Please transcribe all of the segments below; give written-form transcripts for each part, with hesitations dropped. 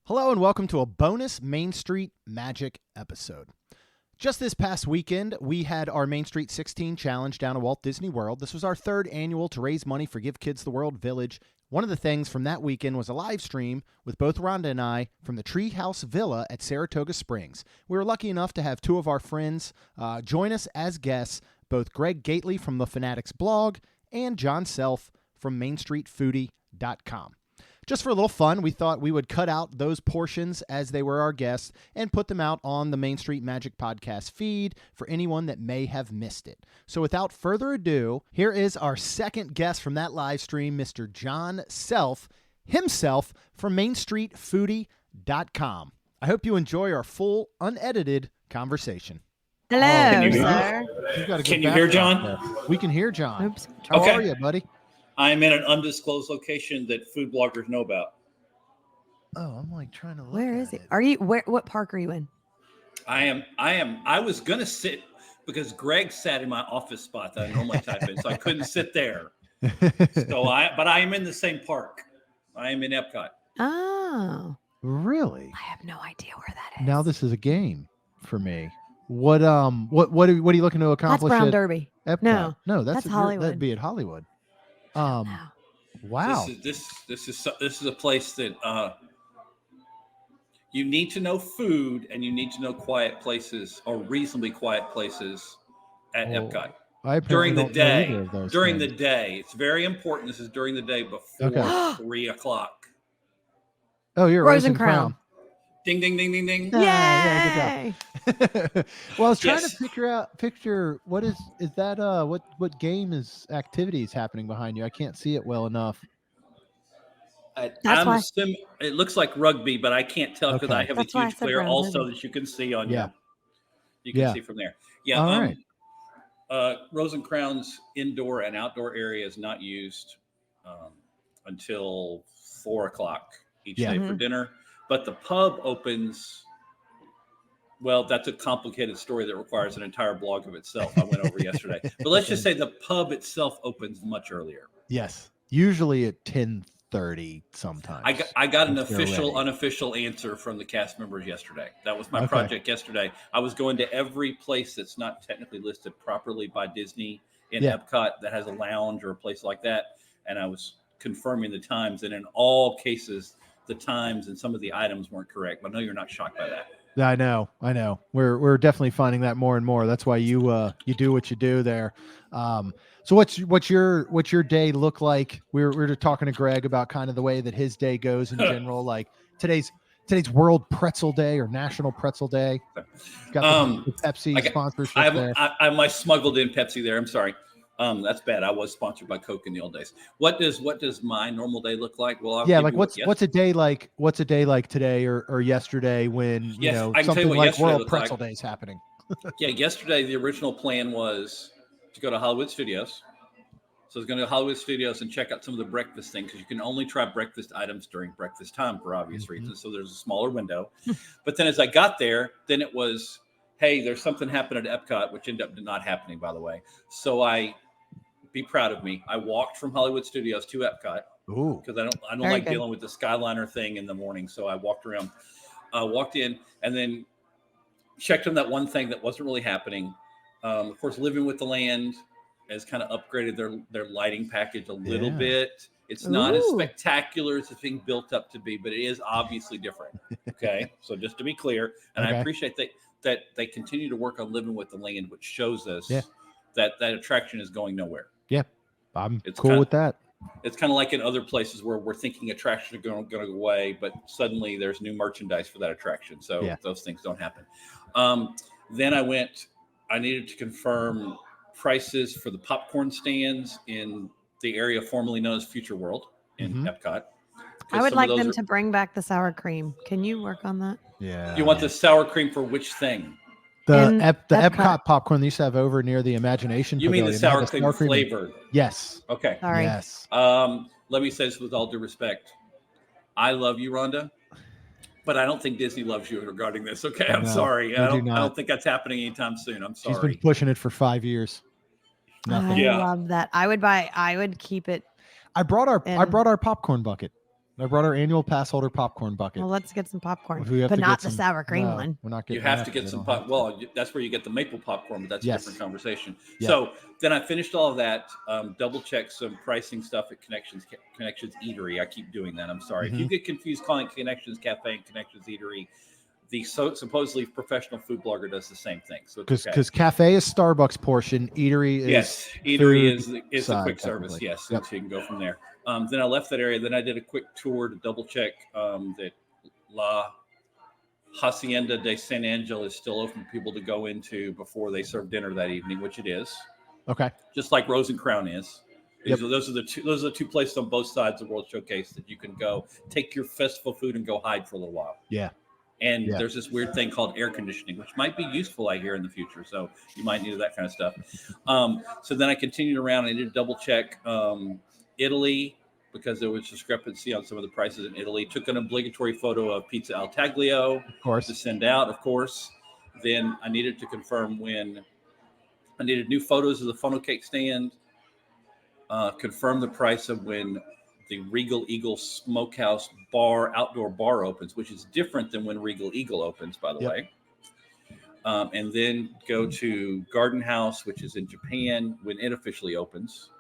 Hello and welcome to a bonus Main Street Magic episode. Just this past weekend, we had our Main Street 16 challenge down at Walt Disney World. This was our third annual to raise money for Give Kids the World Village. One of the things from that weekend was a live stream with both Rhonda and I from the Treehouse Villa at Saratoga Springs. We were lucky enough to have two of our friends join us as guests, both Greg Gately from the FUNatics blog and Jon Self from MainStreetFoodie.com. Just for a little fun, we thought we would cut out those portions as they were our guests and put them out on the Main Street Magic podcast feed for anyone that may have missed it. So without further ado, here is our second guest from that live stream, Mr. Jon Self, himself from MainStreetFoodie.com. I hope you enjoy our full, unedited conversation. Hello, sir. Can you hear John? We can hear John. Oops. How are you, buddy? I'm in an undisclosed location that food bloggers know about. Oh, I'm like trying to look. Where is it? Are you? What park are you in? I was going to sit because Greg sat in my office spot that I normally type in, so I couldn't sit there. But I am in the same park. I am in Epcot. Oh, really? I have no idea where that is. Now this is a game for me. What are you looking to accomplish? That's Brown at Derby. Epcot? No, that's Hollywood. That'd be at Hollywood. Wow. This is a place that you need to know food and you need to know quiet places or reasonably quiet places at Epcot. During the day. During the day. It's very important. This is during the day before 3 o'clock. Oh, you're Rosencrown. Ding, ding, ding, ding, ding. Yay! Yeah, good job. Well, I was trying to picture what is that what game is activities happening behind you? I can't see it well enough. It looks like rugby, but I can't tell because I have a huge player also that you can see on you can see from there. Yeah. All right. Rosencrown's indoor and outdoor area is not used until 4 o'clock each day for dinner. But the pub opens, well, that's a complicated story that requires an entire blog of itself. I went over yesterday. But let's just say the pub itself opens much earlier. Yes. Usually at 10:30 sometimes. I got an unofficial answer from the cast members yesterday. That was my project yesterday. I was going to every place that's not technically listed properly by Disney in Epcot that has a lounge or a place like that. And I was confirming the times. And in all cases, the times and some of the items weren't correct. But I know you're not shocked by that. Yeah, I know. We're definitely finding that more and more. That's why you do what you do there. So what's your day look like? We were just talking to Greg about kind of the way that his day goes in general. Like today's World Pretzel Day or National Pretzel Day. Got the Pepsi sponsorship there. I smuggled in Pepsi there. I'm sorry. That's bad. I was sponsored by Coke in the old days. What does my normal day look like? Well, what's a day like? What's a day like today or yesterday when something like World Pretzel Day is happening? Yeah, yesterday the original plan was to go to Hollywood Studios. So I was going to Hollywood Studios and check out some of the breakfast things because you can only try breakfast items during breakfast time for obvious reasons. So there's a smaller window. But then as I got there, then it was, hey, there's something happening at Epcot, which ended up not happening, by the way. So be proud of me. I walked from Hollywood Studios to Epcot because I don't like dealing with the Skyliner thing in the morning. So I walked around, walked in, and then checked on that one thing that wasn't really happening. Of course, Living with the Land has kind of upgraded their lighting package a little bit. It's not as spectacular as it's being built up to be, but it is obviously different. Okay, so just to be clear, and I appreciate that they continue to work on Living with the Land, which shows us that attraction is going nowhere. Yeah, it's cool with that. It's kind of like in other places where we're thinking attractions are going to go away, but suddenly there's new merchandise for that attraction. So those things don't happen. Then I needed to confirm prices for the popcorn stands in the area formerly known as Future World in Epcot. I would like them to bring back the sour cream. Can you work on that? Yeah. You want the sour cream for which thing? The Epcot popcorn they used to have over near the Imagination You Pavilion. mean the sour cream flavored? Yes. Okay. Sorry. Yes. Let me say this with all due respect. I love you, Rhonda, but I don't think Disney loves you regarding this. Okay, I'm sorry. I don't think that's happening anytime soon. I'm sorry. She's been pushing it for 5 years. Nothing. I love that. I would keep it. I brought our popcorn bucket. I brought our annual pass holder popcorn bucket. Well, let's get some popcorn, but not the sour cream one. We're not getting. You have to get some pop. Well, that's where you get the maple popcorn, but that's a different conversation. Yeah. So then I finished all of that. Double checked some pricing stuff at Connections Eatery. I keep doing that. I'm sorry if you get confused calling Connections Cafe and Connections Eatery. The supposedly professional food blogger does the same thing. So because cafe is Starbucks portion, eatery is eatery is the quick service. Yes, so you can go from there. Then I left that area. Then I did a quick tour to double check that La Hacienda de San Angel is still open for people to go into before they serve dinner that evening, which it is. Okay. Just like Rose and Crown is. Those are the two places on both sides of World Showcase that you can go take your festival food and go hide for a little while. Yeah. And there's this weird thing called air conditioning, which might be useful, I hear, in the future. So you might need that kind of stuff. So then I continued around. I did double check Italy because there was discrepancy on some of the prices in Italy. Took an obligatory photo of Pizza Al Taglio, of course, to send out, of course. Then I needed to confirm when I needed new photos of the funnel cake stand, confirm the price of when the Regal Eagle Smokehouse outdoor bar opens, which is different than when Regal Eagle opens, by the way. And then go to Garden House, which is in Japan, when it officially opens.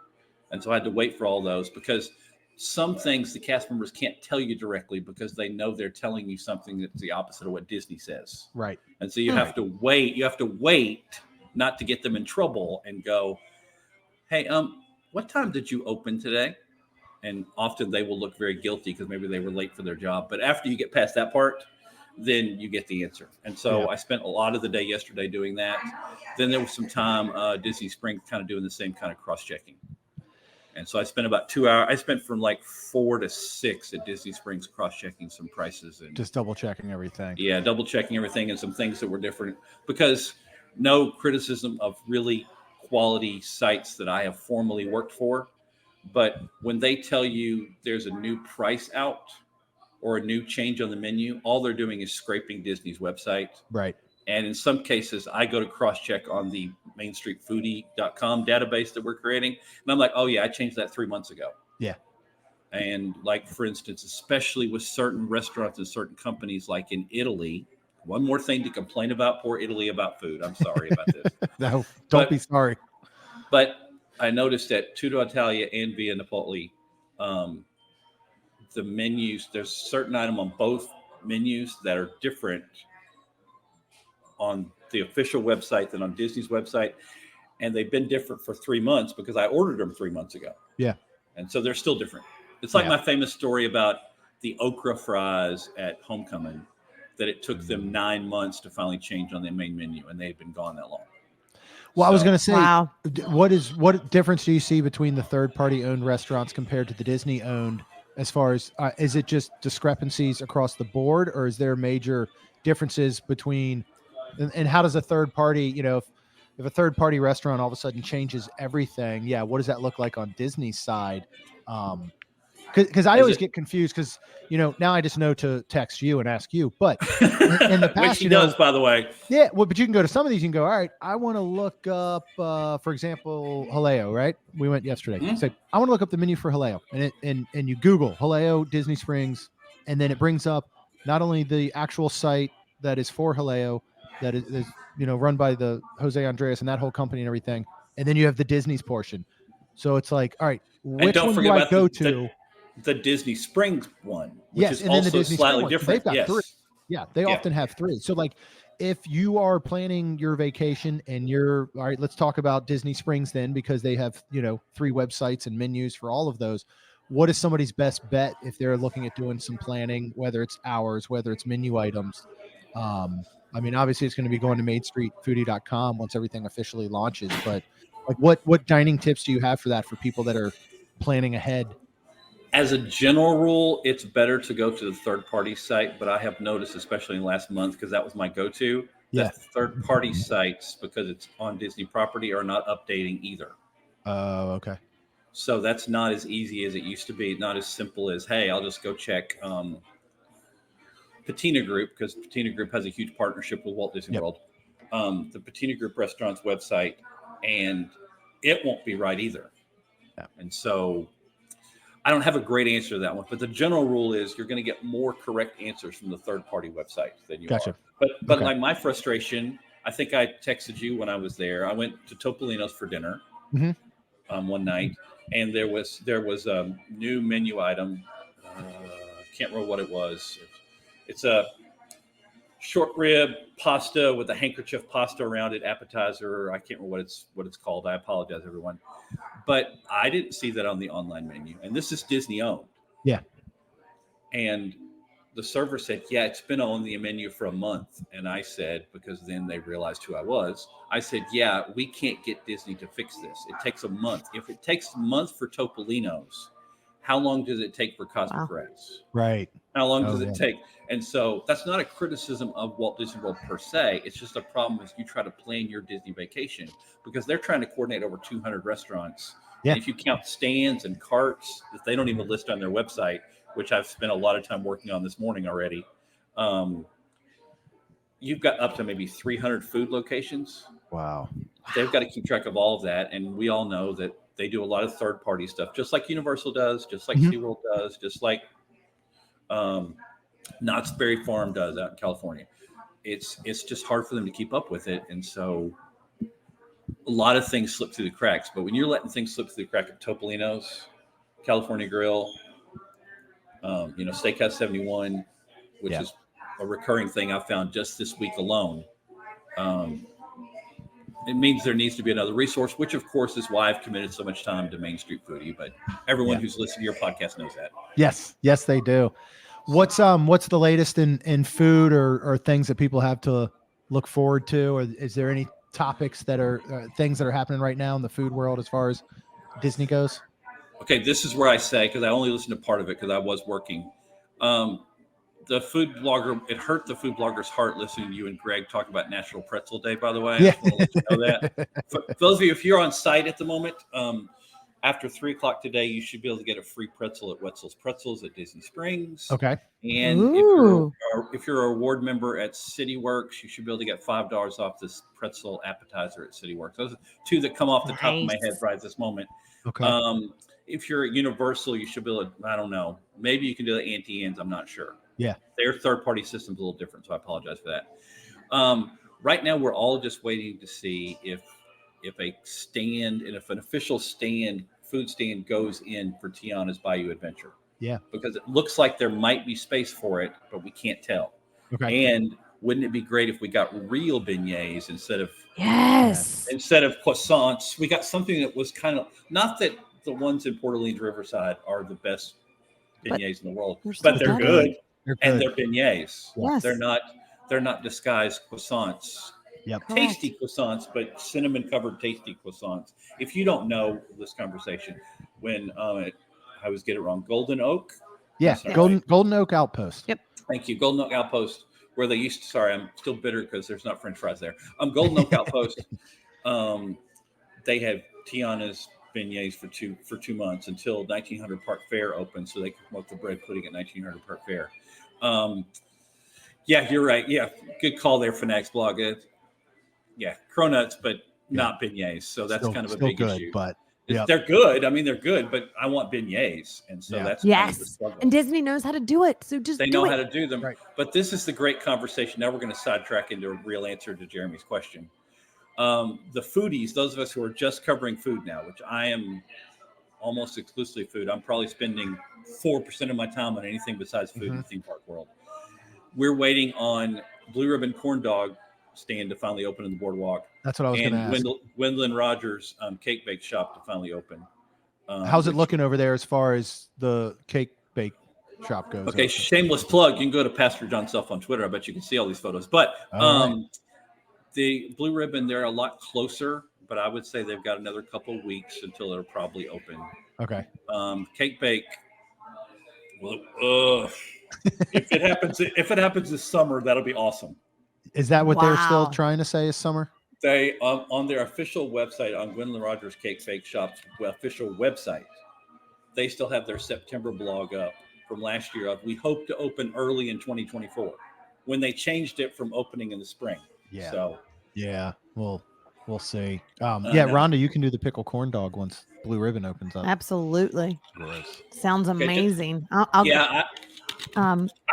And so I had to wait for all those because some things the cast members can't tell you directly because they know they're telling you something that's the opposite of what Disney says. Right. And so you have to wait. You have to wait not to get them in trouble and go, hey, what time did you open today? And often they will look very guilty because maybe they were late for their job. But after you get past that part, then you get the answer. And so I spent a lot of the day yesterday doing that. Then there was some time Disney Springs kind of doing the same kind of cross-checking. And so I spent about 2 hours. I spent from like 4 to 6 at Disney Springs cross-checking some prices. And just double-checking everything. Yeah, double-checking everything and some things that were different. Because no criticism of really quality sites that I have formally worked for. But when they tell you there's a new price out or a new change on the menu, all they're doing is scraping Disney's website. Right. And in some cases, I go to cross-check on the MainStreetFoodie.com database that we're creating. And I'm like, oh, yeah, I changed that 3 months ago. Yeah. And like, for instance, especially with certain restaurants and certain companies like in Italy, one more thing to complain about poor Italy about food. I'm sorry about this. No, don't be sorry. But I noticed at Tutto Italia and Via Napoli, the menus, there's a certain item on both menus that are different on the official website than on Disney's website. And they've been different for 3 months because I ordered them 3 months ago. Yeah. And so they're still different. It's like my famous story about the okra fries at Homecoming, that it took them 9 months to finally change on their main menu, and they've been gone that long. Well, I was going to say, what difference do you see between the third-party owned restaurants compared to the Disney owned? As far as is it just discrepancies across the board, or is there major differences between? And how does a third party, if a third party restaurant all of a sudden changes everything? Yeah, what does that look like on Disney's side? Because I always get confused because, now I just know to text you and ask you. But in the past, which he does, by the way. Yeah, well, but you can go to some of these. You can go, all right, I want to look up, for example, Haleo, right? We went yesterday. You said, I want to look up the menu for Haleo. And you Google Haleo Disney Springs, and then it brings up not only the actual site that is for Haleo, that is run by the Jose Andres and that whole company and everything. And then you have the Disney's portion. So it's like, all right, which one do I go to? The Disney Springs one, which is and also then the Disney slightly Springs different. They've got 3. Yeah, they often have 3. So like, if you are planning your vacation and you're all right, let's talk about Disney Springs then, because they have 3 websites and menus for all of those. What is somebody's best bet if they're looking at doing some planning, whether it's hours, whether it's menu items? I mean, obviously it's going to be going to MainStreetFoodie.com once everything officially launches. But like, what dining tips do you have for that for people that are planning ahead? As a general rule, it's better to go to the third-party site, but I have noticed, especially in the last month, because that was my go-to, that third-party sites, because it's on Disney property, are not updating either. Oh, okay. So that's not as easy as it used to be. Not as simple as, hey, I'll just go check Patina Group, because Patina Group has a huge partnership with Walt Disney World. The Patina Group restaurant's website, and it won't be right either. Yeah. And so I don't have a great answer to that one, but the general rule is you're going to get more correct answers from the third-party websites than you are. But like my frustration, I think I texted you when I was there. I went to Topolino's for dinner one night, and there was a new menu item. Can't remember what it was. It's a short rib pasta with a handkerchief pasta around it, appetizer. I can't remember what it's called. I apologize, everyone. But I didn't see that on the online menu. And this is Disney owned. Yeah. And the server said, yeah, it's been on the menu for a month. And I said, because then they realized who I was, I said, yeah, we can't get Disney to fix this. It takes a month. If it takes a month for Topolino's, how long does it take for Cosmic Rays? Right. How long does it take? And so that's not a criticism of Walt Disney World per se. It's just a problem as you try to plan your Disney vacation, because they're trying to coordinate over 200 restaurants. Yeah. And if you count stands and carts that they don't even list on their website, which I've spent a lot of time working on this morning already, you've got up to maybe 300 food locations. Wow. They've got to keep track of all of that. And we all know that they do a lot of third-party stuff, just like Universal does, just like SeaWorld does, just like Knott's Berry Farm does out in California. It's just hard for them to keep up with it. And so a lot of things slip through the cracks. But when you're letting things slip through the crack at Topolino's, California Grill, Steakhouse 71, which is a recurring thing I found just this week alone, it means there needs to be another resource, which of course is why I've committed so much time to Main Street Foodie. But everyone who's listening to your podcast knows that. Yes, they do. What's the latest in food or things that people have to look forward to? Or is there any topics that are things that are happening right now in the food world as far as Disney goes? Okay, this is where I say, because I only listened to part of it because I was working. The food blogger, it hurt the food blogger's heart listening to you and Greg talk about National Pretzel Day, by the way. I just want to let you know that. For those of you, if you're on site at the moment, after 3:00 today, you should be able to get a free pretzel at Wetzel's Pretzels at Disney Springs. Okay. And if you're a reward member at CityWorks, you should be able to get $5 off this pretzel appetizer at CityWorks. Those are two that come off the top of my head right at this moment. Okay. If you're at Universal, you should be able to, I don't know, maybe you can do the Auntie Anne's. I'm not sure. Yeah. Their third-party system's a little different, so I apologize for that. Right now, we're all just waiting to see if a stand and if an official food stand goes in for Tiana's Bayou Adventure. Yeah. Because it looks like there might be space for it, but we can't tell. Okay. And wouldn't it be great if we got real beignets instead of croissants? We got something that was kind of, not that the ones in Port Orleans Riverside are the best beignets in the world, but they're good. And they're beignets. Yes. They're not disguised croissants. Yep. Tasty croissants, but cinnamon covered tasty croissants. If you don't know this conversation, when I always get it wrong, Golden Oak. Yeah, Golden Oak Outpost. Yep. Thank you, Golden Oak Outpost, where they used to. Sorry, I'm still bitter because there's not French fries there. Golden Oak Outpost. They had Tiana's beignets for 2 months until 1900 Park Fair opened, so they could come up with the bread pudding at 1900 Park Fair. Yeah, you're right. Yeah, good call there, FUNatics blog. Cronuts, but not beignets. So that's kind of a big issue. But they're good. I mean, they're good, but I want beignets, and so that's kind of the struggle. And Disney knows how to do it, so they know how to do them. Right. But this is the great conversation. Now we're going to sidetrack into a real answer to Jeremy's question. The foodies, those of us who are just covering food now, which I am almost exclusively food. I'm probably spending 4% of my time on anything besides food in the theme park world. We're waiting on Blue Ribbon Corn Dog stand to finally open in the boardwalk. That's what I was going to ask. And Gwendolyn Rogers cake bake shop to finally open. How's it looking over there as far as the cake bake shop goes? Okay, shameless plug. You can go to Pastor Jon Self on Twitter. I bet you can see all these photos. But the Blue Ribbon, they're a lot closer, but I would say they've got another couple of weeks until they're probably open. Okay. Cake bake. Well, if it happens this summer, that'll be awesome. Is that what they're still trying to say is summer? They on their official website, on Gwendolyn Rogers Cake Bake Shop's official website, they still have their September blog up from last year of we hope to open early in 2024 when they changed it from opening in the spring. Yeah. So yeah. Well, We'll see. Rhonda, you can do the pickle corn dog once Blue Ribbon opens up. Absolutely. Gross. Sounds amazing. I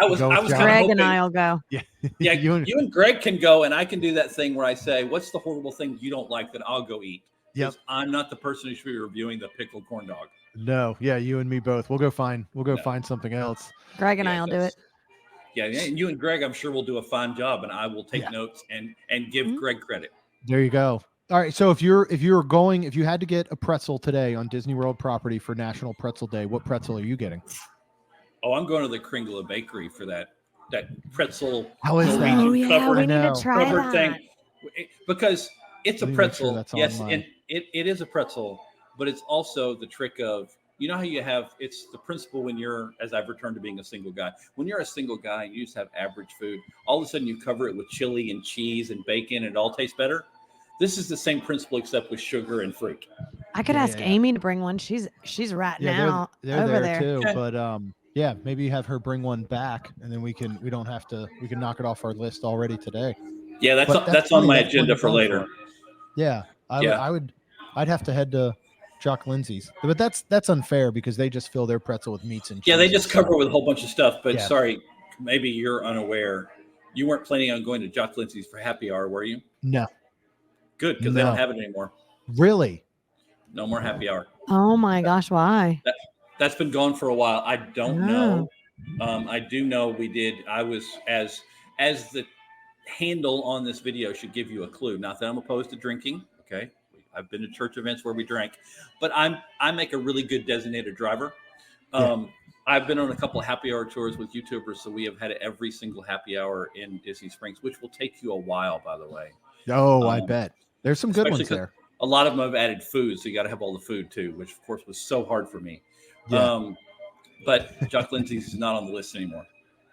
was Greg and I'll go. Yeah. You and Greg can go, and I can do that thing where I say, what's the horrible thing you don't like that I'll go eat? Because I'm not the person who should be reviewing the pickled corn dog. No, you and me both. We'll go find something else. Greg and I'll do it. Yeah, and you and Greg, I'm sure will do a fine job, and I will take notes and give Greg credit. There you go. All right. So if you had to get a pretzel today on Disney World property for National Pretzel Day, what pretzel are you getting? Oh, I'm going to the Kringle Bakery for that pretzel. How is that? Oh yeah, we need to try that thing, because it's a pretzel. Sure yes, and it is a pretzel, but it's also the trick of, you know how you have, it's the principle when you're, as I've returned to being a single guy, when you're a single guy and you just have average food, all of a sudden you cover it with chili and cheese and bacon and it all tastes better. This is the same principle except with sugar and fruit. I could ask Amy to bring one. She's right now they're over there too. But maybe have her bring one back, and then we can knock it off our list already today. Yeah, that's on my agenda for later. I'd have to head to Jock Lindsay's, but that's unfair because they just fill their pretzel with meats and cheese. Yeah, they just cover it with a whole bunch of stuff. But sorry, maybe you're unaware. You weren't planning on going to Jock Lindsay's for happy hour, were you? No. Good, because they don't have it anymore. Really? No more happy hour. Oh my gosh, why? That's been gone for a while. I don't know. I do know we did. I was as the handle on this video should give you a clue. Not that I'm opposed to drinking. Okay, I've been to church events where we drank, but I make a really good designated driver. I've been on a couple of happy hour tours with YouTubers, so we have had every single happy hour in Disney Springs, which will take you a while, by the way. Oh, I bet. There's some good ones there. A lot of them have added food, so you got to have all the food too, which of course was so hard for me. Yeah. But Jock Lindsay's is not on the list anymore.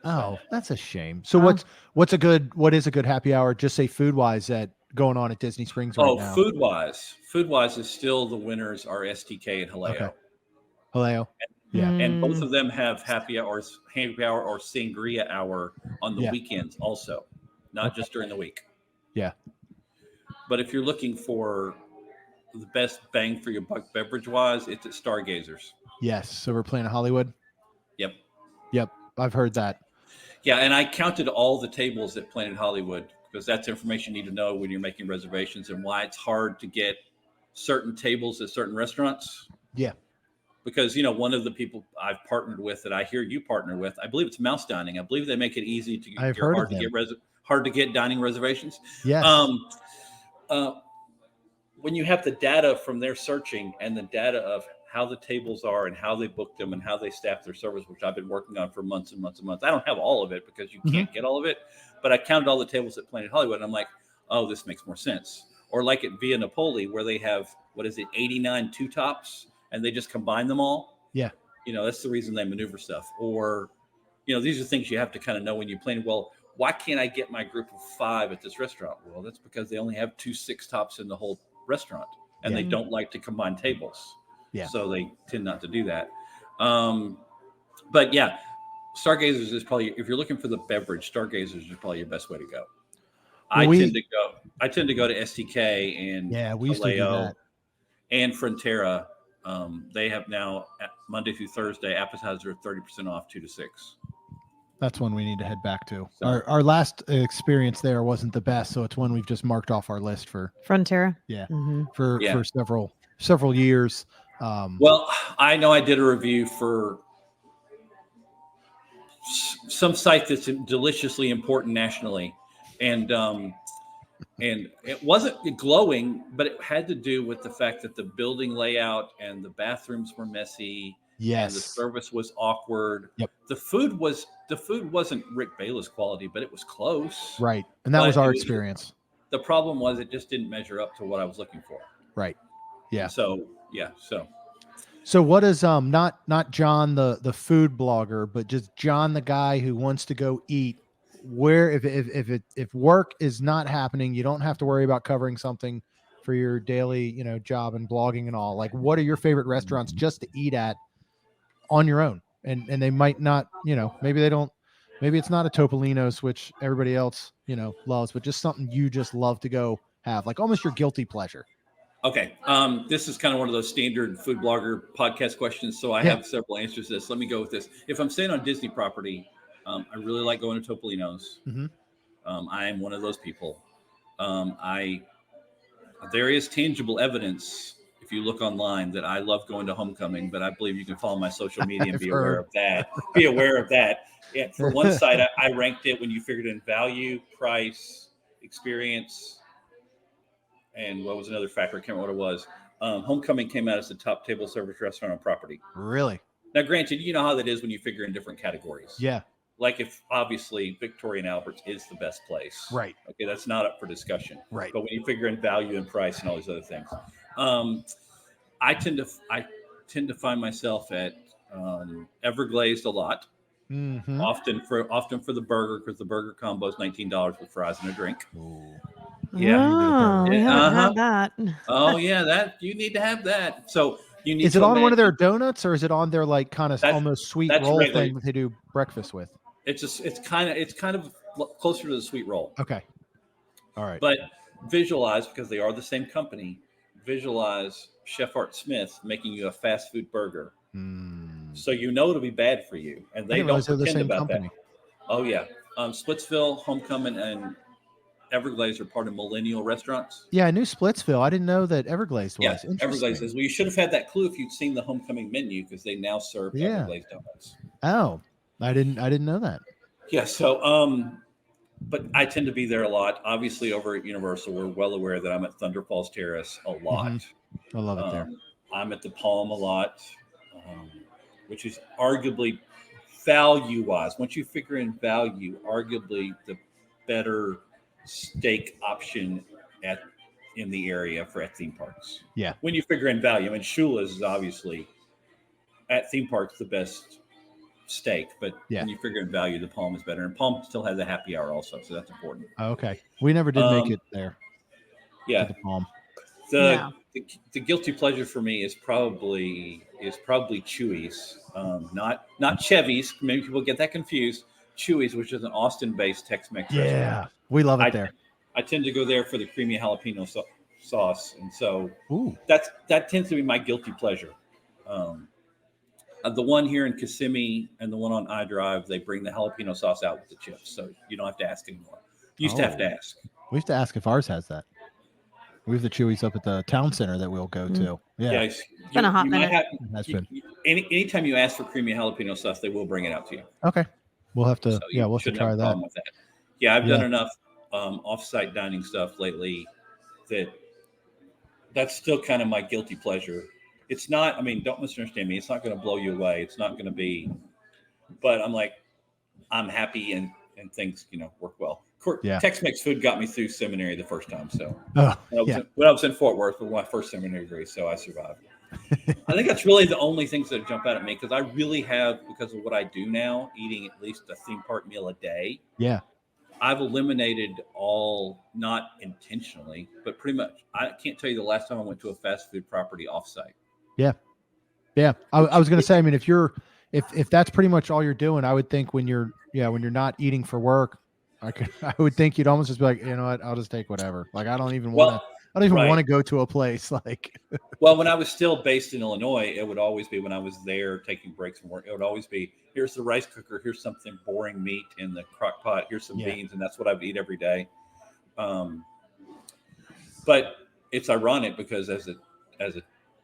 Oh, that's a shame. So what is a good happy hour? Just say food wise that going on at Disney Springs right now. Oh, food wise is still the winners are STK and Haleo. Okay. Haleo. Yeah. And both of them have happy hour or sangria hour on the weekends also, not just during the week. Yeah. But if you're looking for the best bang for your buck beverage wise, it's at Stargazers. Yes. So we're playing at Hollywood. Yep. I've heard that. Yeah. And I counted all the tables at Planet Hollywood because that's information you need to know when you're making reservations and why it's hard to get certain tables at certain restaurants. Yeah. Because, one of the people I've partnered with that I hear you partner with, I believe it's Mouse Dining. I believe they make it easy to hard to get dining reservations. Yes. When you have the data from their searching and the data of how the tables are and how they book them and how they staff their servers, which I've been working on for months and months and months. I don't have all of it because you can't get all of it, but I counted all the tables at Planet Hollywood and I'm like, oh, this makes more sense. Or like at Via Napoli where they have, 89 two tops and they just combine them all. Yeah. That's the reason they maneuver stuff. Or, these are things you have to kind of know when you plan. Well, why can't I get my group of 5 at this restaurant? Well, that's because they only have 2 6 tops in the whole restaurant and they don't like to combine tables. Yeah. So they tend not to do that. But yeah, Stargazers is probably, if you're looking for the beverage, Stargazers is probably your best way to go. I tend to go to STK and we used to do that. And Frontera. They have now Monday through Thursday appetizer 30% off 2 to 6. That's one we need to head back to. So, our last experience there wasn't the best, so it's one we've just marked off our list for Frontera. Yeah, for several years. Well, I know I did a review for some site that's deliciously important nationally, and it wasn't glowing, but it had to do with the fact that the building layout and the bathrooms were messy. Yes. And the service was awkward. Yep. The food wasn't Rick Bayless quality, but it was close. Right. And that was our experience. The problem was it just didn't measure up to what I was looking for. Right. Yeah. So what is not John the food blogger, but just John the guy who wants to go eat, where if work is not happening, you don't have to worry about covering something for your daily, job and blogging and all. Like, what are your favorite restaurants just to eat at on your own? And they might not, maybe it's not a Topolino's, which everybody else, loves, but just something you just love to go have, like almost your guilty pleasure? Okay. This is kind of one of those standard food blogger podcast questions. So I have several answers to this. Let me go with this. If I'm staying on Disney property, I really like going to Topolino's. Mm-hmm. I am one of those people. There is tangible evidence, if you look online, that I love going to Homecoming, but I believe you can follow my social media and be aware of that. Be aware of that. Yeah, for one side, I ranked it when you figured in value, price, experience, and what was another factor? I can't remember what it was. Homecoming came out as the top table service restaurant on property. Really? Now, granted, you know how that is when you figure in different categories. Yeah. Like if obviously Victoria and Albert's is the best place. Right. Okay, that's not up for discussion. Right. But when you figure in value and price and all these other things, I tend to find myself at Everglazed a lot. Mm-hmm. Often for the burger, because the burger combo is $19 with fries and a drink. Ooh. Yeah, we haven't had that. Oh yeah, that you need to have that. So you need. Is it on one of their donuts, or is it on their like kind of almost sweet roll regular thing that they do breakfast with? It's kind of closer to the sweet roll. Okay. All right. But visualize, because they are the same company. Visualize Chef Art Smith making you a fast food burger. So you know it'll be bad for you, and they don't pretend about that. Oh yeah, Splitsville, Homecoming, and Everglades are part of Millennial Restaurants. Yeah, I knew Splitsville. I didn't know that Everglades was. Yeah, Everglades is. Well, you should have had that clue if you'd seen the Homecoming menu, because they now serve Everglades donuts. Oh, I didn't know that. Yeah. So, but I tend to be there a lot. Obviously, over at Universal, we're well aware that I'm at Thunder Falls Terrace a lot. Mm-hmm. I love it there. I'm at the Palm a lot, which is arguably value-wise. Once you figure in value, arguably the better steak option in the area at theme parks. Yeah. When you figure in value, I mean, Shula's is obviously at theme parks the best steak, but when you figure in value, the Palm is better. And Palm still has a happy hour also, so that's important. Okay. We never did make it there. Yeah. To the Palm. The guilty pleasure for me is probably Chewy's, not Chevy's. Maybe people get that confused. Chewy's, which is an Austin-based Tex-Mex restaurant. We love it there. I tend to go there for the creamy jalapeno sauce, and so that tends to be my guilty pleasure. The one here in Kissimmee and the one on I-Drive, they bring the jalapeno sauce out with the chips, so you don't have to ask anymore. You used to have to ask. We used to ask if ours has that. We have the Chewy's up at the town center that we'll go to. Yeah, it's been a hot minute. Anytime you ask for creamy jalapeno sauce, they will bring it out to you. Okay, we'll have to. We'll have to try that. Yeah, I've done enough off-site dining stuff lately that's still kind of my guilty pleasure. It's not. I mean, don't misunderstand me. It's not going to blow you away. It's not going to be. But I'm happy and things work well. Tex-Mex food got me through seminary the first time. So when I was in Fort Worth with my first seminary degree, so I survived. I think that's really the only things that jump out at me, because I really have, because of what I do now, eating at least a theme park meal a day. Yeah. I've eliminated all, not intentionally, but pretty much. I can't tell you the last time I went to a fast food property offsite. Yeah. Yeah. I was going to say, I mean, if that's pretty much all you're doing, I would think when you're not eating for work, I would think you'd almost just be like, you know what, I'll just take whatever. Like, I don't even want to go to a place like. Well, when I was still based in Illinois, it would always be, when I was there taking breaks from work, it would always be, here's the rice cooker, here's something boring meat in the crock pot, here's some beans, and that's what I would eat every day. But it's ironic, because as a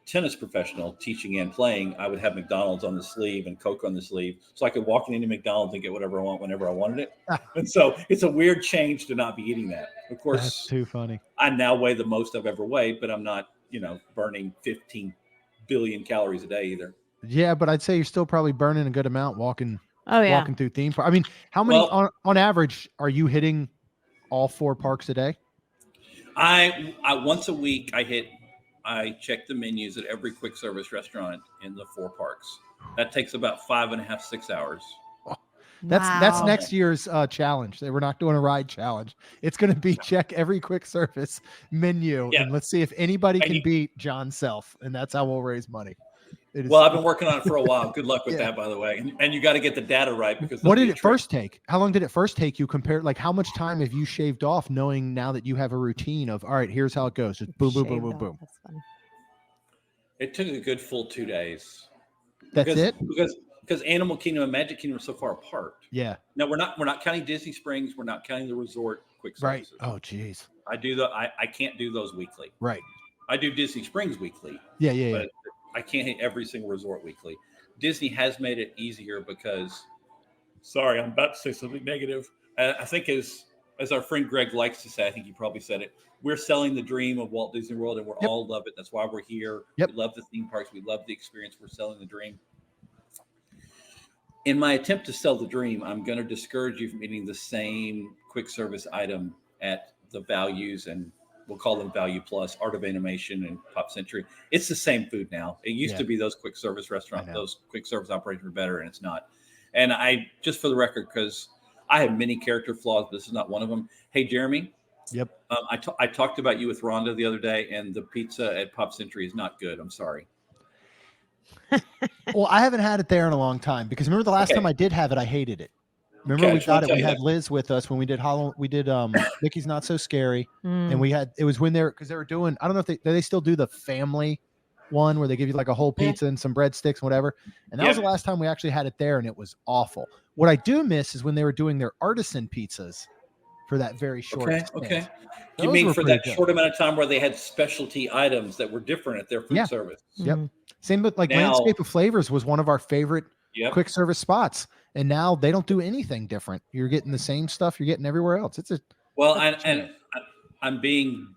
tennis professional teaching and playing, I would have McDonald's on the sleeve and Coke on the sleeve, so I could walk into McDonald's and get whatever I want whenever I wanted it. And so it's a weird change to not be eating that. Of course, that's too funny. I now weigh the most I've ever weighed, but I'm not, burning 15 billion calories a day either. Yeah, but I'd say you're still probably burning a good amount walking through theme park. I mean, how many on average are you hitting all 4 parks a day? I once a week I check the menus at every quick service restaurant in the 4 parks. That takes about 5.5, 6 hours. That's next year's challenge. We're not doing a ride challenge. It's going to be check every quick service menu, and let's see if anybody can beat Jon Self, and that's how we'll raise money. Well, I've been working on it for a while. Good luck with that, by the way. And you got to get the data right, because what did it first take? How long did it first take you compared? Like, how much time have you shaved off, knowing now that you have a routine of, all right, here's how it goes. Just boom, boom, boom, boom, boom. That's funny. It took a good full 2 days. That's it? Because Animal Kingdom and Magic Kingdom are so far apart. Yeah. No, we're not counting Disney Springs. We're not counting the resort quick services. Right. Oh, geez. I can't do those weekly. Right. I do Disney Springs weekly. Yeah. But I can't hit every single resort weekly. Disney has made it easier because, sorry, I'm about to say something negative. I think as our friend Greg likes to say, I think he probably said it, we're selling the dream of Walt Disney World, and we all love it. That's why we're here. Yep. We love the theme parks. We love the experience. We're selling the dream. In my attempt to sell the dream, I'm going to discourage you from eating the same quick service item at the values, and we'll call them Value Plus, Art of Animation, and Pop Century. It's the same food now. It used to be those quick service restaurants, those quick service operations were better, and it's not. And I, just for the record, because I have many character flaws, but this is not one of them. Hey, Jeremy. Yep. I talked about you with Rhonda the other day, and the pizza at Pop Century is not good. I'm sorry. Well, I haven't had it there in a long time, because remember the last time I did have it, I hated it. Remember we got it. We had Liz with us when we did Halloween. We did Mickey's Not So Scary, and it was when because they were doing. I don't know if they still do the family one where they give you like a whole pizza and some breadsticks and whatever. And that was the last time we actually had it there, and it was awful. What I do miss is when they were doing their artisan pizzas for that very short. Okay. You mean for that short amount of time where they had specialty items that were different at their food service? Yep. Same with like Landscape of Flavors was one of our favorite quick service spots, and now they don't do anything different. You're getting the same stuff you're getting everywhere else. And I'm being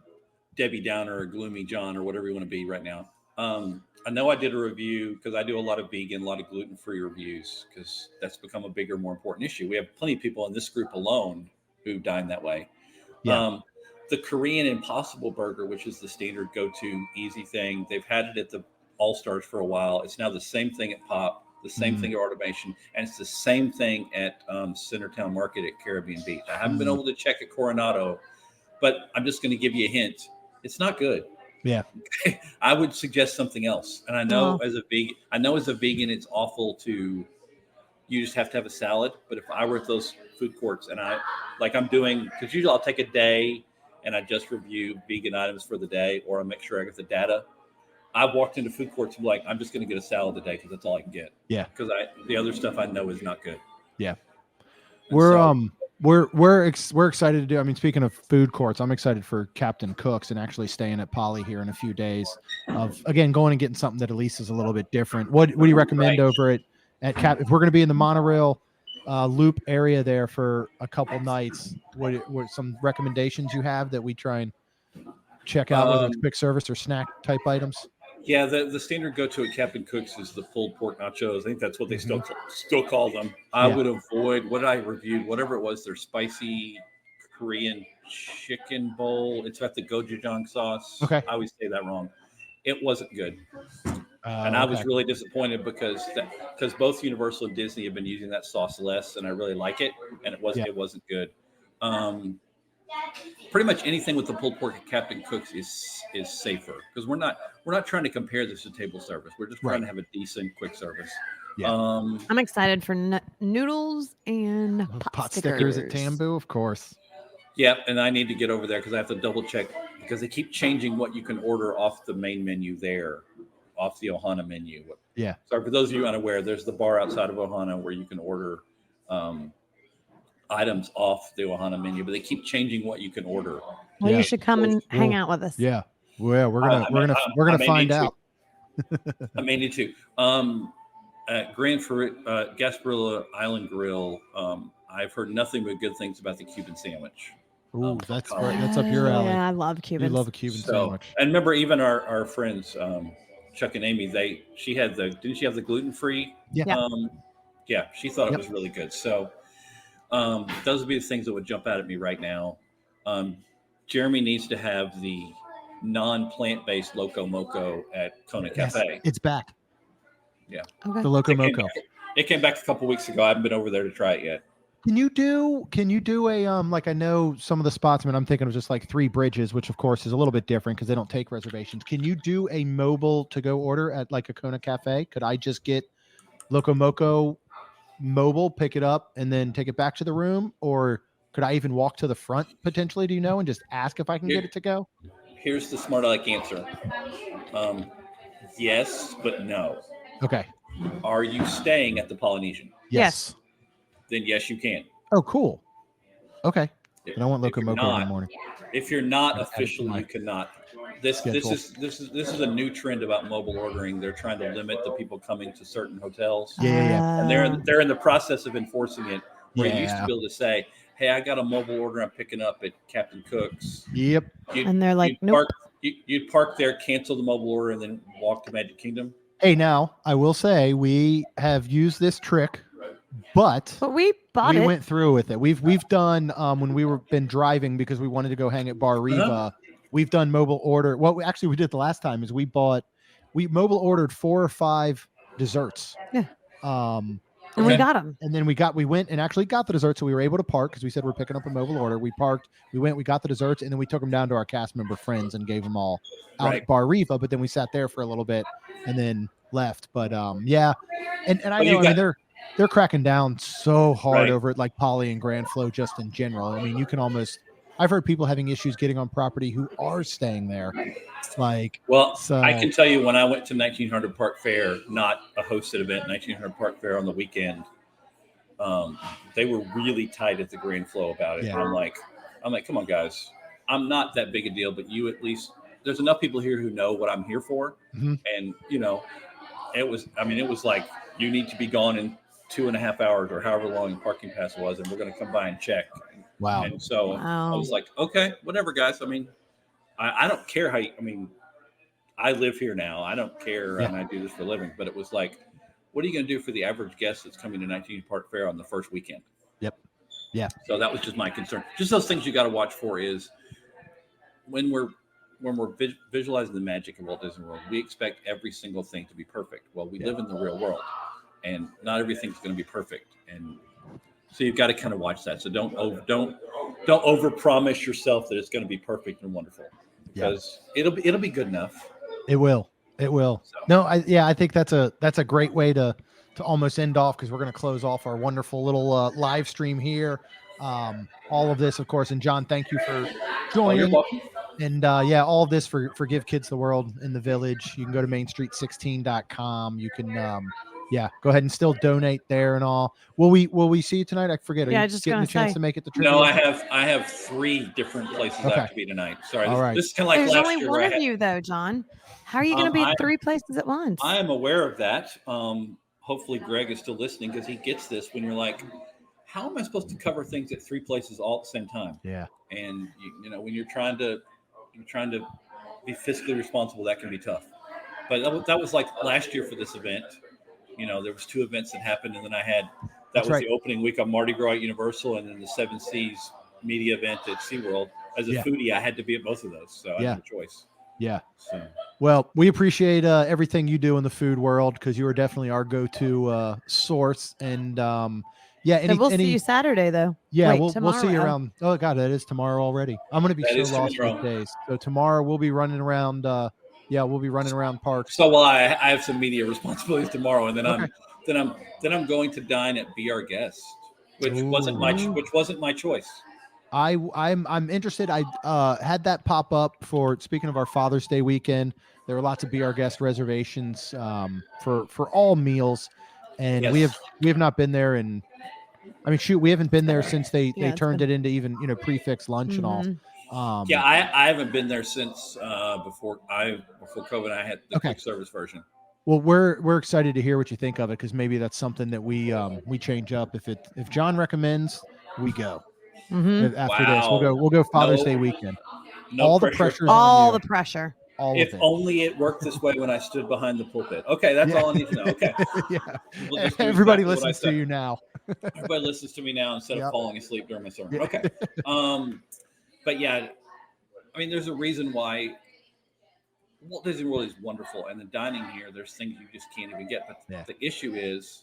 Debbie Downer or Gloomy John or whatever you want to be right now. I know I did a review because I do a lot of vegan, a lot of gluten-free reviews, because that's become a bigger, more important issue. We have plenty of people in this group alone who dine that way. The Korean Impossible Burger, which is the standard go-to easy thing, they've had it at the All-Stars for a while. It's now the same thing at Pop, the same thing at Automation, and it's the same thing at Centertown Market at Caribbean Beach. I haven't been able to check at Coronado, but I'm just going to give you a hint. It's not good. Yeah. I would suggest something else. And I know as a vegan, it's awful you just have to have a salad. But if I were at those food courts and I'm doing, because usually I'll take a day and I just review vegan items for the day, or I make sure I get the data. I've walked into food courts and I'm just going to get a salad today because that's all I can get. Yeah. Because the other stuff I know is not good. Yeah. We're excited to do. I mean, speaking of food courts, I'm excited for Captain Cook's and actually staying at Poly here in a few days. Of again going and getting something that at least is a little bit different. What do you recommend over at Cap? If we're going to be in the monorail loop area there for a couple nights, what some recommendations you have that we try and check out, whether it's quick service or snack type items? Yeah, the standard go-to at Captain Cook's is the pulled pork nachos. I think that's what they still call them. I would avoid what I reviewed, whatever it was, their spicy Korean chicken bowl. It's got the gochujang sauce. Okay. I always say that wrong. It wasn't good. And I was really disappointed because both Universal and Disney have been using that sauce less, and I really like it, and it wasn't good. Pretty much anything with the pulled pork at Captain Cook's is safer, because we're not trying to compare this to table service. We're just trying to have a decent quick service. Yeah. I'm excited for noodles and pot stickers at Tambu, of course. Yeah, and I need to get over there because I have to double check, because they keep changing what you can order off the main menu there, off the Ohana menu. Yeah. Sorry, for those of you unaware, there's the bar outside of Ohana where you can order items off the Ohana menu, but they keep changing what you can order. Well, you should come and hang out with us. Yeah. Well, we're gonna find out. I may need to. At Gasparilla Island Grill, I've heard nothing but good things about the Cuban sandwich. Ooh, that's up your alley. Yeah, I love Cubans. You love a Cuban sandwich. And remember, even our friends, Chuck and Amy, didn't she have the gluten-free? Yeah. Yeah, she thought it was really good. So those would be the things that would jump out at me right now. Jeremy needs to have the non-plant-based Loco Moco at Kona Cafe. It's back. Yeah. Okay. The Loco Moco. It came back a couple weeks ago. I haven't been over there to try it yet. Can you do a like, I know some of the spots, I mean, I'm thinking of just like Three Bridges, which of course is a little bit different because they don't take reservations. Can you do a mobile to go order at like a Kona Cafe? Could I just get Loco Moco mobile, pick it up, and then take it back to the room? Or could I even walk to the front potentially, do you know, and just ask if I can get it to go? Here's the smart aleck answer. Yes, but no. Okay. Are you staying at the Polynesian? Yes. Then yes, you can. Oh, cool. Okay. And I want Loco Moco in the morning. If you're not officially, you cannot. This is a new trend about mobile ordering. They're trying to limit the people coming to certain hotels. Yeah. And they're in the process of enforcing it. Where you used to be able to say, "Hey, I got a mobile order I'm picking up at Captain Cook's." Yep. And they're like, "Nope." You'd park there, cancel the mobile order, and then walk to Magic Kingdom. Hey, now I will say we have used this trick, but we bought it. We went through with it. We've done when we were been driving because we wanted to go hang at Bar Riva. We've done mobile order. What we did the last time is we mobile ordered 4 or 5 desserts. Yeah. And we got them. And then we went and actually got the desserts, so we were able to park because we said we're picking up a mobile order. We parked, we got the desserts, and then we took them down to our cast member friends and gave them all out at Bar Riva. But then we sat there for a little bit and then left. But yeah, and I know, I mean, they're cracking down so hard over it, like Poly and Grand Flow just in general. I mean, you can almost, I've heard people having issues getting on property who are staying there. Like, I can tell you when I went to 1900 Park Fair, not a hosted event, 1900 Park Fair on the weekend, they were really tight at the Grand Flow about it. Yeah. I'm like, come on, guys, I'm not that big a deal, but you at least, there's enough people here who know what I'm here for. Mm-hmm. And it was like, you need to be gone in 2.5 hours or however long the parking pass was, and we're going to come by and check. Wow. And so I was like, okay, whatever, guys. I mean, I don't care I live here now. I don't care, and I do this for a living. But it was like, what are you going to do for the average guest that's coming to 19 Park Fair on the first weekend? Yep. Yeah. So that was just my concern. Just those things you got to watch for is when we're visualizing the magic of Walt Disney World, we expect every single thing to be perfect. Well, we live in the real world, and not everything's going to be perfect. And so you've got to kind of watch that. So don't overpromise yourself that it's going to be perfect and wonderful, because it'll be good enough. It will. So. No, I think that's a great way to almost end off, because we're going to close off our wonderful little live stream here. All of this, of course, and John, thank you for joining. And all of this for Give Kids the World in the Village. You can go to mainstreet16.com. You can go ahead and still donate there and all. Will we see you tonight? I forget. Are you just getting a chance to make it to trivia? No, I have 3 different places I have to be tonight. Sorry. All right. This is kind of like There's last only year. one of you though, John. How are you going to be at 3 places at once? I am aware of that. Hopefully Greg is still listening, because he gets this when you're like, how am I supposed to cover things at 3 places all at the same time? Yeah. And when you're trying to be fiscally responsible, that can be tough. But that was like last year for this event. There was 2 events that happened, and then I had the opening week on Mardi Gras at Universal, and then the 7 Seas media event at SeaWorld. As a foodie, I had to be at both of those, so I had no choice. Yeah. So. Well, we appreciate everything you do in the food world, because you are definitely our go-to source. And we'll see you Saturday though. Yeah, we'll see you around. Oh God, that is tomorrow already. I'm going to be so lost with days. So tomorrow we'll be running around. We'll be running around parks. So I have some media responsibilities tomorrow, and then I'm going to dine at Be Our Guest, which wasn't my choice. I'm interested. I had that pop up for, speaking of our Father's Day weekend. There were lots of Be Our Guest reservations for all meals, and we have not been there in. I mean, we haven't been there since they turned it into even prefix lunch and all. I haven't been there since before COVID. I had the quick service version. Well, we're excited to hear what you think of it, because maybe that's something that we change up. If John recommends, we go. Mm-hmm. After this, we'll go Father's Day weekend. All the pressure. All the pressure. If only it worked this way when I stood behind the pulpit. Okay, that's all I need to know. Okay. Everybody listens to you now. Everybody listens to me now instead of falling asleep during my sermon. Okay. But yeah, I mean, there's a reason why Walt Disney World is wonderful, and the dining here, there's things you just can't even get. But the issue is,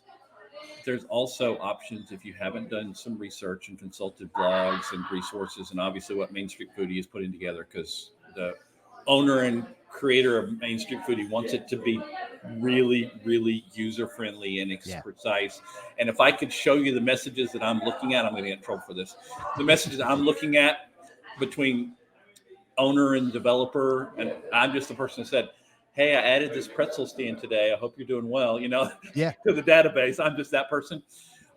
there's also options if you haven't done some research and consulted blogs and resources, and obviously what Main Street Foodie is putting together, because the owner and creator of Main Street Foodie wants it to be really, really user-friendly and precise. And if I could show you the messages that I'm looking at, I'm going to get in trouble for this. The messages I'm looking at between owner and developer, and I'm just the person who said, hey, I added this pretzel stand today. I hope you're doing well, to the database. I'm just that person.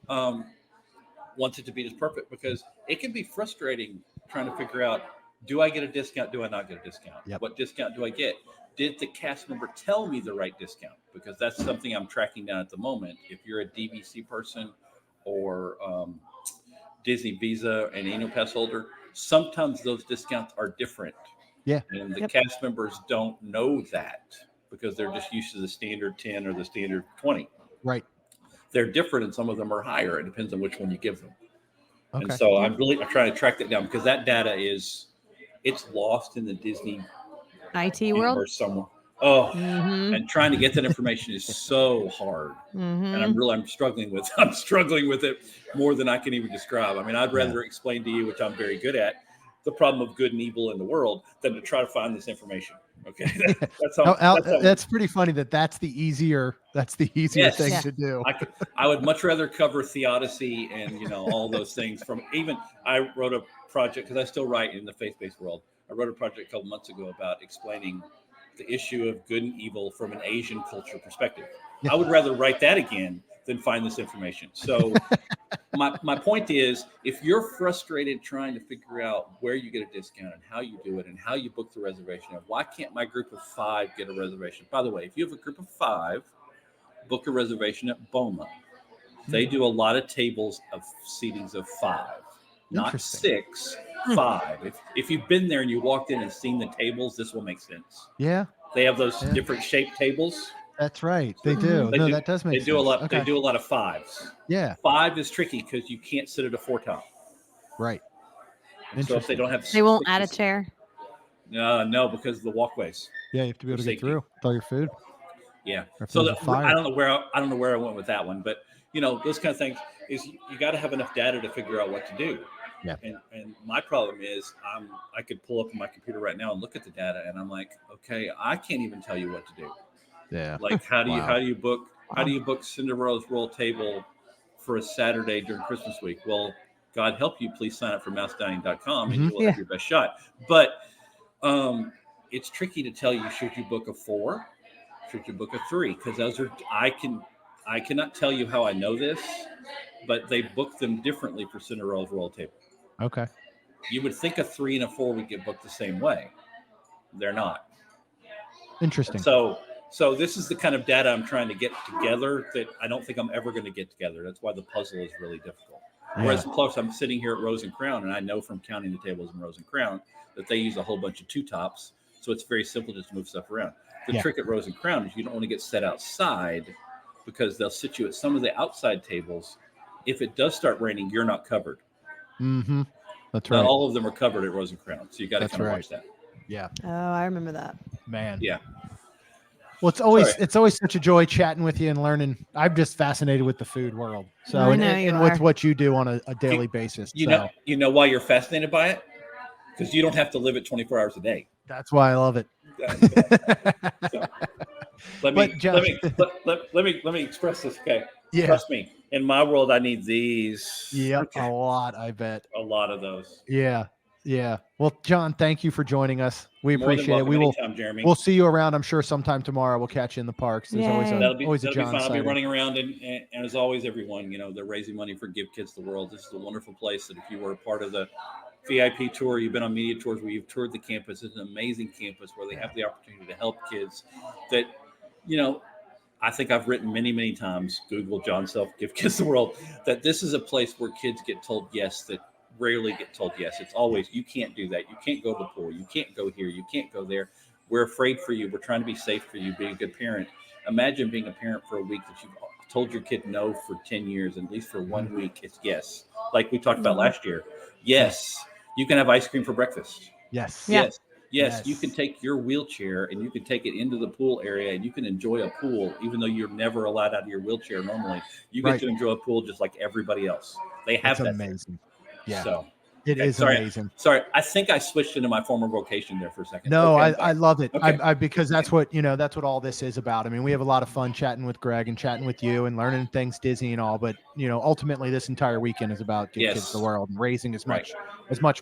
Wants it to be just perfect, because it can be frustrating trying to figure out, do I get a discount? Do I not get a discount? Yep. What discount do I get? Did the cast member tell me the right discount? Because that's something I'm tracking down at the moment. If you're a DVC person or Disney Visa and annual pass holder, sometimes those discounts are different. Yeah. And the cast members don't know that because they're just used to the standard 10 or the standard 20. Right. They're different, and some of them are higher. It depends on which one you give them. Okay. And so I'm trying to track that down, because that data it's lost in the Disney IT world somewhere. And trying to get that information is so hard. And I'm struggling with it more than I can even describe. I mean, I'd rather explain to you, which I'm very good at, the problem of good and evil in the world, than to try to find this information. Okay. That's pretty funny that's the easier thing to do. I would much rather cover theodicy and, all those things I wrote a project, because I still write in the faith-based world. I wrote a project a couple months ago about explaining the issue of good and evil from an Asian culture perspective. I would rather write that again than find this information. So my point is, if you're frustrated trying to figure out where you get a discount and how you do it and how you book the reservation, and why can't my group of 5 get a reservation? By the way, if you have a group of 5, book a reservation at BOMA. They do a lot of tables of seatings of 5, not 6, 5. If you've been there and you walked in and seen the tables, this will make sense. Yeah. They have those different shaped tables. That's right. They do. That does make sense. They do a lot. Okay. They do a lot of 5s. Yeah. 5 is tricky because you can't sit at a 4-top. Right. So if they don't have, they won't add a chair. No, because of the walkways. Yeah, you have to be able to get through with all your food. Yeah. So I don't know where I went with that one, but those kind of things is you got to have enough data to figure out what to do. Yeah. And my problem is I could pull up on my computer right now and look at the data, and I'm like, okay, I can't even tell you what to do. Yeah. Like how do you book Cinderella's Royal Table for a Saturday during Christmas week? Well, God help you, please sign up for mousedining.com and you will have your best shot. But it's tricky to tell you, should you book a 4? Should you book a 3? Because those are I cannot tell you how I know this, but they book them differently for Cinderella's Royal Table. Okay. You would think a 3 and a 4 would get booked the same way. They're not. Interesting. So this is the kind of data I'm trying to get together that I don't think I'm ever going to get together. That's why the puzzle is really difficult. Yeah. Whereas plus I'm sitting here at Rose and Crown, and I know from counting the tables in Rose and Crown that they use a whole bunch of 2-tops. So it's very simple just to move stuff around. The trick at Rose and Crown is you don't want to get set outside, because they'll sit you at some of the outside tables. If it does start raining, you're not covered. Mm-hmm. That's right. Not all of them are covered at Rose and Crown. So you got to kind of watch that. Yeah. Oh, I remember that. Man. Yeah. Well, it's always such a joy chatting with you and learning. I'm just fascinated with the food world. So and with what you do on a daily basis. You know why you're fascinated by it? Because you don't have to live it 24 hours a day. That's why I love it. So, let me express this. Okay. Yeah. Trust me. In my world, I need these. Yeah, a lot. I bet. A lot of those. Yeah. Yeah. Well, Jon, thank you for joining us. We appreciate it. We'll see you around, I'm sure, sometime tomorrow. We'll catch you in the parks. There's always a Jon. I'll be running around, and as always, everyone, they're raising money for Give Kids the World. This is a wonderful place that if you were a part of the VIP tour, you've been on media tours where you've toured the campus. It's an amazing campus where they have the opportunity to help kids that, I think I've written many, many times, Google Jon Self, Give Kids the World, that this is a place where kids get told yes, that rarely get told yes. It's always, you can't do that. You can't go to the pool. You can't go here. You can't go there. We're afraid for you. We're trying to be safe for you. Be a good parent. Imagine being a parent for a week that you've told your kid no for 10 years, and at least for 1 week, it's yes. Like we talked about last year. Yes. You can have ice cream for breakfast. Yes. Yes. Yes, you can take your wheelchair and you can take it into the pool area and you can enjoy a pool, even though you're never allowed out of your wheelchair normally. You get to enjoy a pool just like everybody else. They have That's that amazing. there. Yeah. So it is amazing. Sorry, I think I switched into my former vocation there for a second. No, I love it. Okay. Because that's what, that's what all this is about. I mean, we have a lot of fun chatting with Greg and chatting with you and learning things Disney and all, but ultimately this entire weekend is about Give Kids the World and raising as much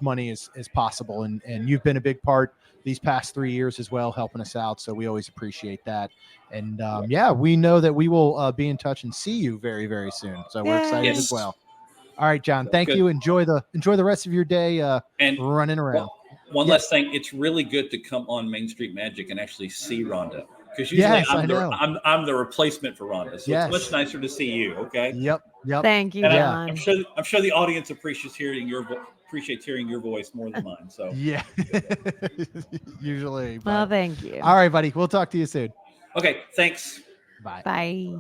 money as possible. And you've been a big part these past 3 years as well, helping us out. So we always appreciate that. And we know that we will be in touch and see you very, very soon. So we're excited as well. All right, John, thank you. Enjoy the rest of your day and running around. One last thing, it's really good to come on Main Street Magic and actually see Rhonda, because usually I'm the replacement for Rhonda, so it's much nicer to see you. Okay. Yep. Thank you, John. I'm sure the audience appreciates hearing your voice more than mine. So yeah, usually. Well, thank you. All right, buddy. We'll talk to you soon. Okay. Thanks. Bye. Bye.